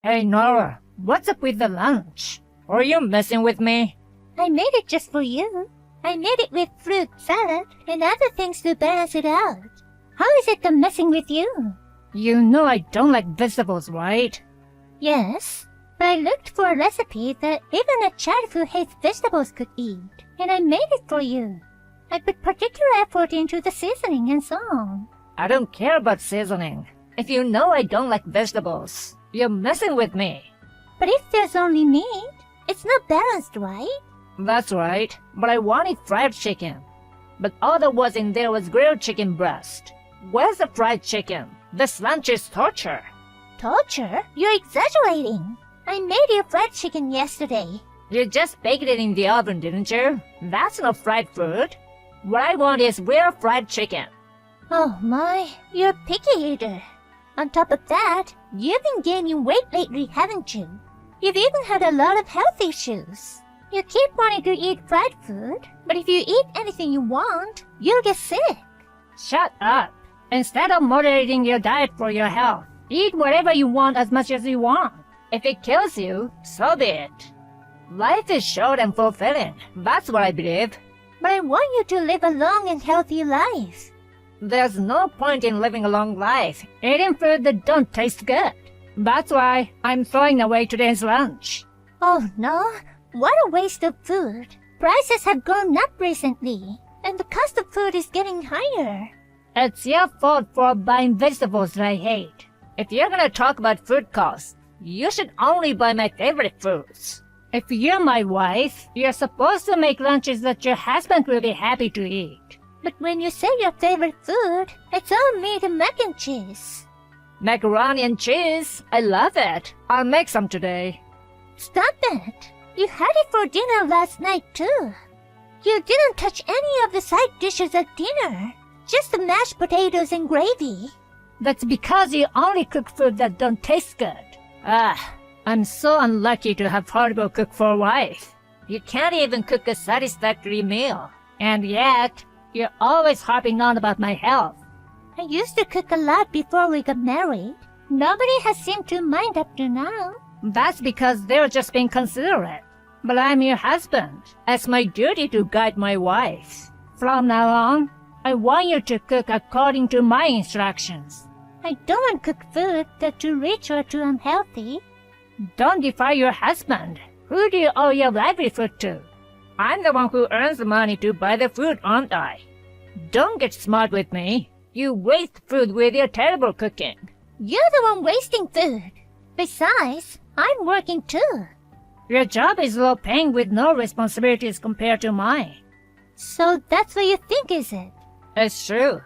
Hey Nora, what's up with the lunch? Are you messing with me? I made it just for you. I made it with fruit salad and other things to balance it out. How is it I'm messing with you? You know I don't like vegetables, right? Yes, but I looked for a recipe that even a child who hates vegetables could eat, and I made it for you. I put particular effort into the seasoning and so on. I don't care about seasoning. If you know I don't like vegetables, you're messing with me. But if there's only meat, it's not balanced, right? That's right, but I wanted fried chicken. But all that was in there was grilled chicken breast. Where's the fried chicken? This lunch is torture. Torture? You're exaggerating. I made you fried chicken yesterday. You just baked it in the oven, didn't you? That's not fried food. What I want is real fried chicken. Oh my, you're a picky eater. On top of that, you've been gaining weight lately, haven't you? You've even had a lot of health issues. You keep wanting to eat fried food, but if you eat anything you want, you'll get sick. Shut up. Instead of moderating your diet for your health, eat whatever you want as much as you want. If it kills you, so be it. Life is short and fulfilling. That's what I believe. But I want you to live a long and healthy life. There's no point in living a long life eating food that don't taste good. That's why I'm throwing away today's lunch. Oh no, what a waste of food. Prices have gone up recently, and the cost of food is getting higher. It's your fault for buying vegetables that I hate. If you're gonna talk about food costs, you should only buy my favorite foods. If you're my wife, you're supposed to make lunches that your husband will be happy to eat. But when you say your favorite food, it's all meat and mac and cheese. Macaroni and cheese? I love it. I'll make some today. Stop it. You had it for dinner last night too. You didn't touch any of the side dishes at dinner. Just the mashed potatoes and gravy. That's because you only cook food that don't taste good. I'm so unlucky to have horrible cook for a wife. You can't even cook a satisfactory meal. And yet, you're always harping on about my health. I used to cook a lot before we got married. Nobody has seemed to mind up to now. That's because they're just being considerate. But I'm your husband. It's my duty to guide my wife. From now on, I want you to cook according to my instructions. I don't cook food that's too rich or too unhealthy. Don't defy your husband. Who do you owe your livelihood to? I'm the one who earns the money to buy the food, aren't I? Don't get smart with me. You waste food with your terrible cooking. You're the one wasting food. Besides, I'm working too. Your job is low paying with no responsibilities compared to mine. So that's what you think, is it? It's true.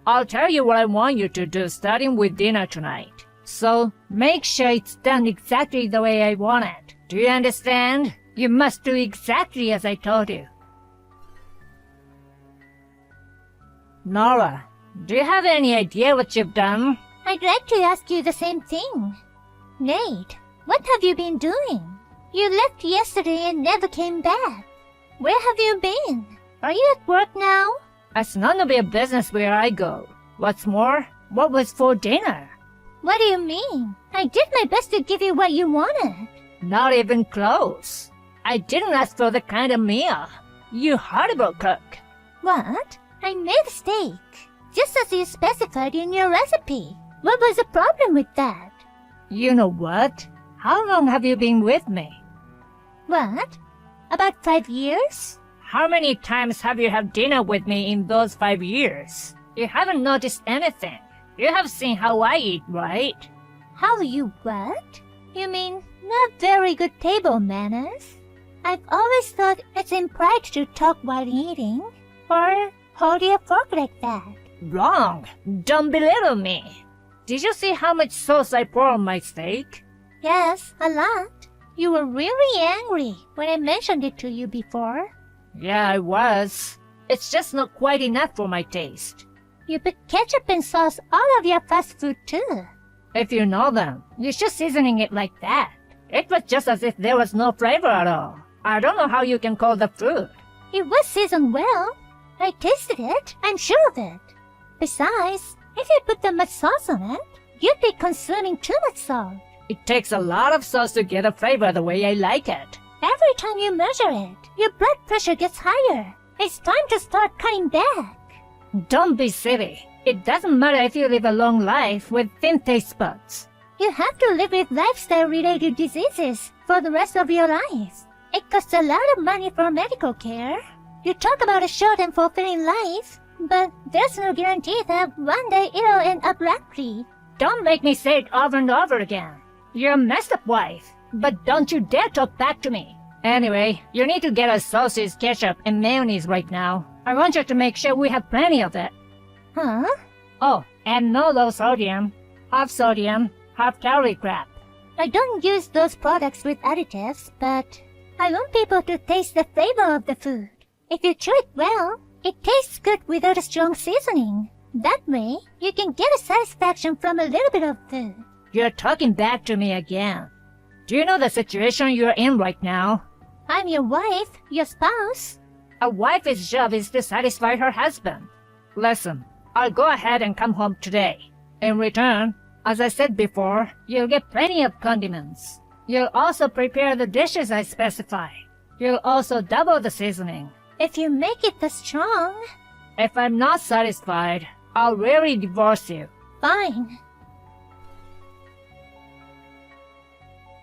I'll tell you what I want you to do starting with dinner tonight. So, make sure it's done exactly the way I want it. Do you understand? You must do exactly as I told you. Nora, do you have any idea what you've done? I'd like to ask you the same thing. Nate, what have you been doing? You left yesterday and never came back. Where have you been? Are you at work now? It's none of your business where I go. What's more, what was for dinner? What do you mean? I did my best to give you what you wanted. Not even close. I didn't ask for the kind of meal. You horrible cook. What? I made a steak, just as you specified in your recipe. What was the problem with that? You know what? How long have you been with me? What? About 5 years? How many times have you had dinner with me in those 5 years? You haven't noticed anything. You have seen how I eat, right? How you what? You mean not very good table manners? I've always thought it's impolite to talk while eating, or hold your fork like that. Wrong. Don't belittle me. Did you see how much sauce I pour on my steak? Yes, a lot. You were really angry when I mentioned it to you before. Yeah, I was. It's just not quite enough for my taste. You put ketchup and sauce all over your fast food too. If you know them, you should seasoning it like that. It was just as if there was no flavor at all. I don't know how you can call the food. It was seasoned well. I tasted it, I'm sure of it. Besides, if you put that much sauce on it, you'd be consuming too much salt. It takes a lot of sauce to get a flavor the way I like it. Every time you measure it, your blood pressure gets higher. It's time to start cutting back. Don't be silly. It doesn't matter if you live a long life with thin taste buds. You have to live with lifestyle-related diseases for the rest of your life. It costs a lot of money for medical care. You talk about a short and fulfilling life, but there's no guarantee that one day it'll end abruptly. Don't make me say it over and over again. You're a messed up wife, but don't you dare talk back to me. Anyway, you need to get us sausage, ketchup, and mayonnaise right now. I want you to make sure we have plenty of it. Huh? Oh, and no low sodium, half calorie crap. I don't use those products with additives, but I want people to taste the flavor of the food. If you chew it well, it tastes good without a strong seasoning. That way, you can get a satisfaction from a little bit of food. You're talking back to me again. Do you know the situation you're in right now? I'm your wife, your spouse. A wife's job is to satisfy her husband. Listen, I'll go ahead and come home today. In return, as I said before, you'll get plenty of condiments. You'll also prepare the dishes I specify. You'll also double the seasoning. If you make it this strong, If I'm not satisfied, I'll really divorce you. fine.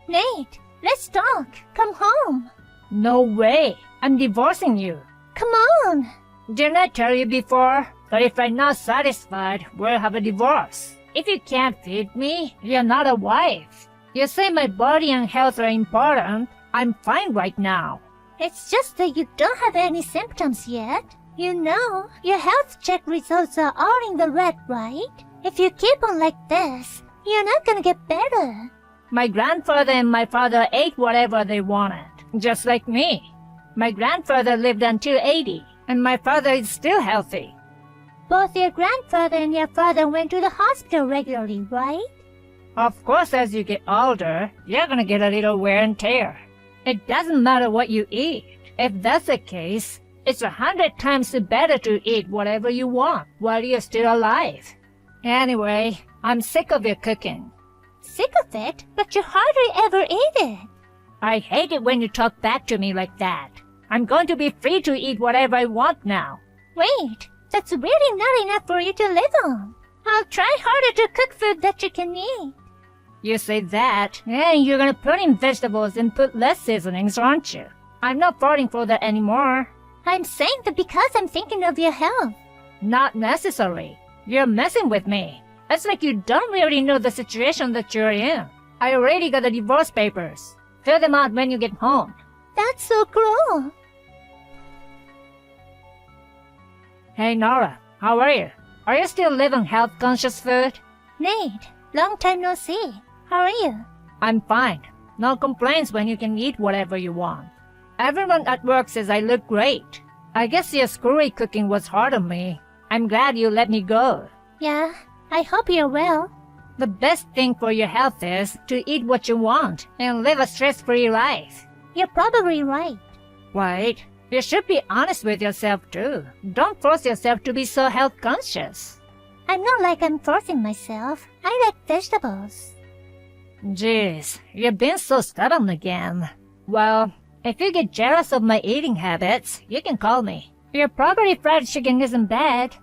Nate, let's talk. Come home. No way! I'm divorcing you. Come on. Didn't I tell you before that if I'm not satisfied, we'll have a divorce? If you can't feed me, you're not a wife. You say my body and health are important. I'm fine right now. It's just that you don't have any symptoms yet. You know, your health check results are all in the red, right? If you keep on like this, you're not gonna get better. My grandfather and my father ate whatever they wanted, just like me. My grandfather lived until 80, and my father is still healthy. Both your grandfather and your father went to the hospital regularly, right? Of course, as you get older, you're gonna get a little wear and tear. It doesn't matter what you eat. If that's the case, it's 100 times better to eat whatever you want while you're still alive. Anyway, I'm sick of your cooking. Sick of it, but you hardly ever eat it. I hate it when you talk back to me like that. I'm going to be free to eat whatever I want now. Wait, that's really not enough for you to live on. I'll try harder to cook food that you can eat. You say that, and you're gonna put in vegetables and put less seasonings, aren't you? I'm not falling for that anymore. I'm saying that because I'm thinking of your health. Not necessary. You're messing with me. It's like you don't really know the situation that you're in. I already got the divorce papers. Fill them out when you get home. That's so cruel. Hey Nora, how are you? Are you still living health-conscious food? Nate, long time no see. How are you? I'm fine. No complaints when you can eat whatever you want. Everyone at work says I look great. I guess your screwy cooking was hard on me. I'm glad you let me go. Yeah, I hope you're well. The best thing for your health is to eat what you want and live a stress-free life. You're probably right. Wait, you should be honest with yourself too. Don't force yourself to be so health-conscious. I'm not like I'm forcing myself. I like vegetables. Jeez, you've been so stubborn again. Well, if you get jealous of my eating habits, you can call me. Your probably fried chicken isn't bad.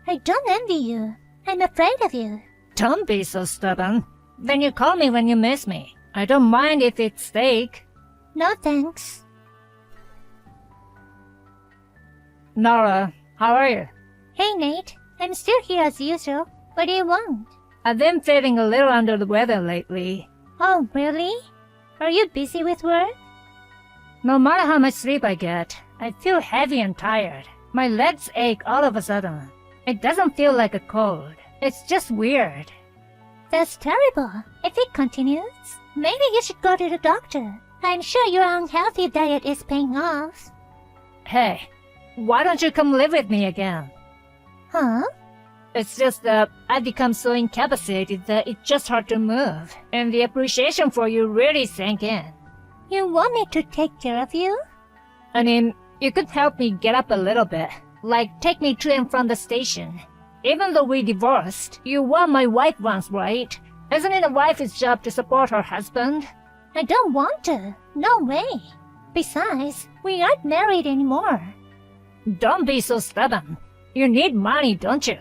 I don't envy you. I'm afraid of you. Don't be so stubborn. Then you call me when you miss me. I don't mind if it's steak. No thanks. Nora, how are you? Hey Nate, I'm still here as usual. What do you want? I've been feeling a little under the weather lately. Oh, really? Are you busy with work? No matter how much sleep I get, I feel heavy and tired. My legs ache all of a sudden. It doesn't feel like a cold. It's just weird. That's terrible. If it continues, maybe you should go to the doctor. I'm sure your unhealthy diet is paying off. Hey, why don't you come live with me again? Huh? It's just that I've become so incapacitated that it's just hard to move, and the appreciation for you really sank in. You want me to take care of you? I mean, you could help me get up a little bit, like take me to and from the station. Even though we divorced, you were my wife once, right? Isn't it a wife's job to support her husband? I don't want to. No way. Besides, we aren't married anymore. Don't be so stubborn. You need money, don't you?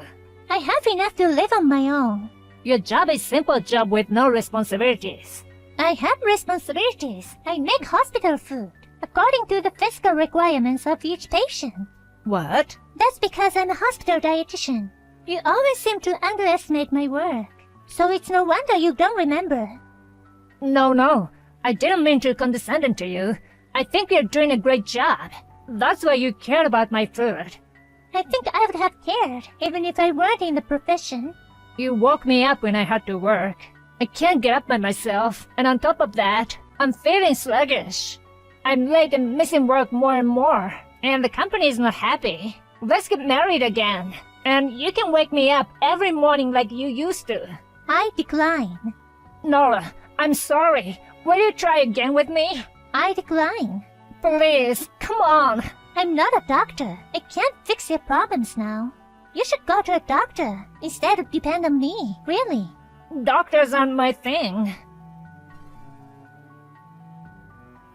I have enough to live on my own. Your job is simple job with no responsibilities. I have responsibilities. I make hospital food, according to the physical requirements of each patient. What? That's because I'm a hospital dietitian. You always seem to underestimate my work. So it's no wonder you don't remember. No. I didn't mean to condescend to you. I think you're doing a great job. That's why you care about my food. I think I would have cared, even if I weren't in the profession. You woke me up when I had to work. I can't get up by myself, and on top of that, I'm feeling sluggish. I'm late and missing work more and more, and the company is not happy. Let's get married again, and you can wake me up every morning like you used to. I decline. Nora, I'm sorry. Will you try again with me? I decline. Please, come on. I'm not a doctor. I can't fix your problems now. You should go to a doctor instead of depend on me, really. Doctors aren't my thing.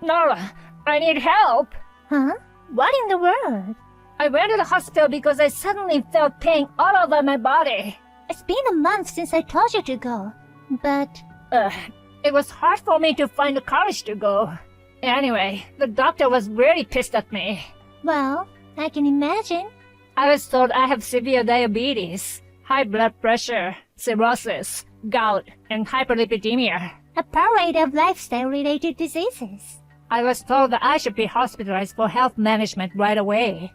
Nora, I need help. Huh? What in the world? I went to the hospital because I suddenly felt pain all over my body. It's been a month since I told you to go, but... It was hard for me to find the courage to go. Anyway, the doctor was really pissed at me. Well, I can imagine. I was told I have severe diabetes, high blood pressure, cirrhosis, gout, and hyperlipidemia. A parade of lifestyle-related diseases. I was told that I should be hospitalized for health management right away.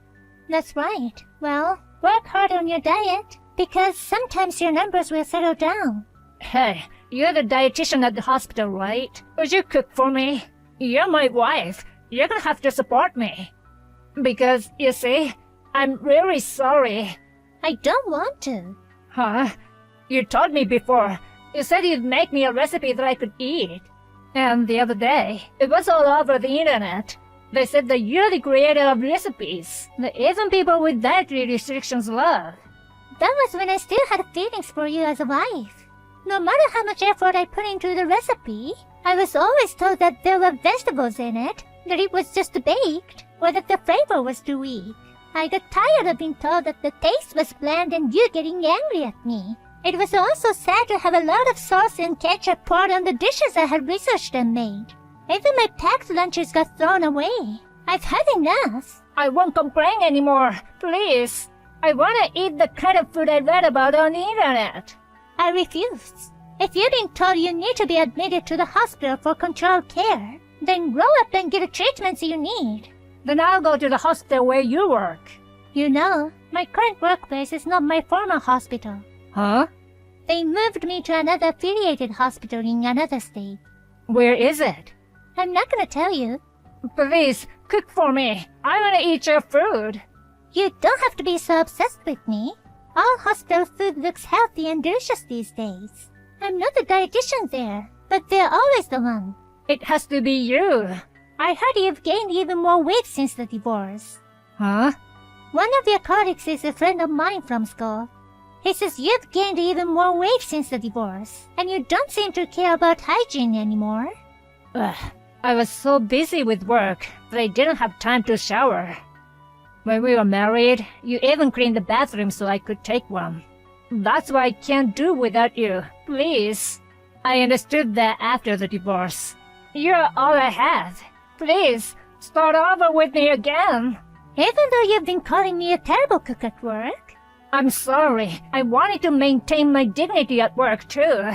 That's right. Well, work hard on your diet, because sometimes your numbers will settle down. Hey, you're the dietitian at the hospital, right? Would you cook for me? You're my wife. You're gonna have to support me. Because, you see, I'm really sorry. I don't want to. Huh? You told me before. You said you'd make me a recipe that I could eat. And the other day, it was all over the internet. They said that you're the creator of recipes that even people with dietary restrictions love. That was when I still had feelings for you as a wife. No matter how much effort I put into the recipe, I was always told that there were vegetables in it, that it was just baked, or that the flavor was too weak. I got tired of being told that the taste was bland and you getting angry at me. It was also sad to have a lot of sauce and ketchup poured on the dishes I had researched and made. Even my packed lunches got thrown away. I've had enough. I won't complain anymore, please. I want to eat the kind of food I read about on the internet. I refuse. If you've been told you need to be admitted to the hospital for controlled care, then grow up and get the treatments you need. Then I'll go to the hospital where you work. You know, my current workplace is not my former hospital. Huh? They moved me to another affiliated hospital in another state. Where is it? I'm not gonna tell you. Please, cook for me. I want to eat your food. You don't have to be so obsessed with me. All hospital food looks healthy and delicious these days. I'm not the dietitian there, but they're always the one. It has to be you. I heard you've gained even more weight since the divorce. Huh? One of your colleagues is a friend of mine from school. He says you've gained even more weight since the divorce, and you don't seem to care about hygiene anymore. I was so busy with work that I didn't have time to shower. When we were married, you even cleaned the bathroom so I could take one. That's why I can't do without you. Please. I understood that after the divorce. You're all I have. Please, start over with me again. Even though you've been calling me a terrible cook at work? I'm sorry. I wanted to maintain my dignity at work, too.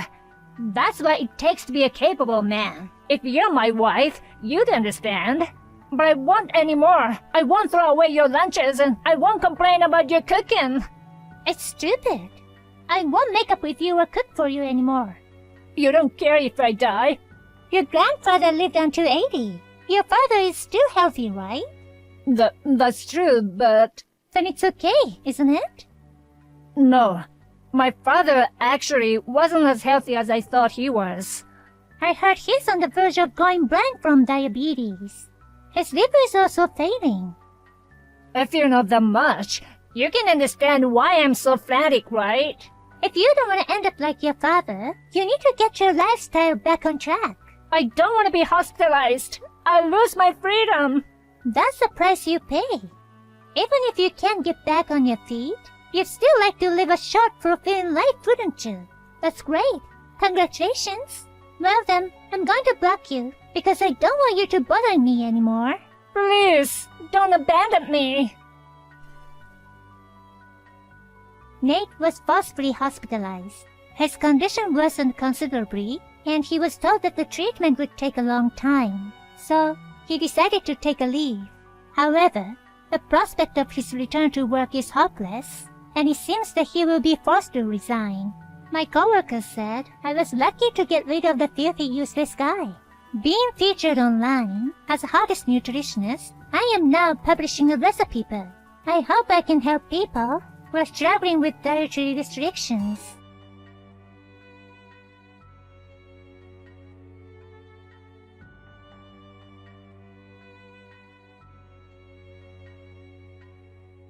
That's what it takes to be a capable man. If you're my wife, you'd understand. But I won't anymore. I won't throw away your lunches, and I won't complain about your cooking. It's stupid. I won't make up with you or cook for you anymore. You don't care if I die? Your grandfather lived until 80. Your father is still healthy, right? That's true, but... Then it's okay, isn't it? No. My father actually wasn't as healthy as I thought he was. I heard he's on the verge of going blind from diabetes. His liver is also failing. If you know that much, you can understand why I'm so frantic, right? If you don't want to end up like your father, you need to get your lifestyle back on track. I don't want to be hospitalized. I'll lose my freedom. That's the price you pay. Even if you can't get back on your feet, you'd still like to live a short, fulfilling life, wouldn't you? That's great. Congratulations. Well then, I'm going to block you, because I don't want you to bother me anymore. Please, don't abandon me. Nate was forcefully hospitalized. His condition worsened considerably, and he was told that the treatment would take a long time. So, he decided to take a leave. However, the prospect of his return to work is hopeless, and it seems that he will be forced to resign. My coworker said I was lucky to get rid of the filthy, useless guy. Being featured online as a hottest nutritionist, I am now publishing a recipe book. I hope I can help people who are struggling with dietary restrictions.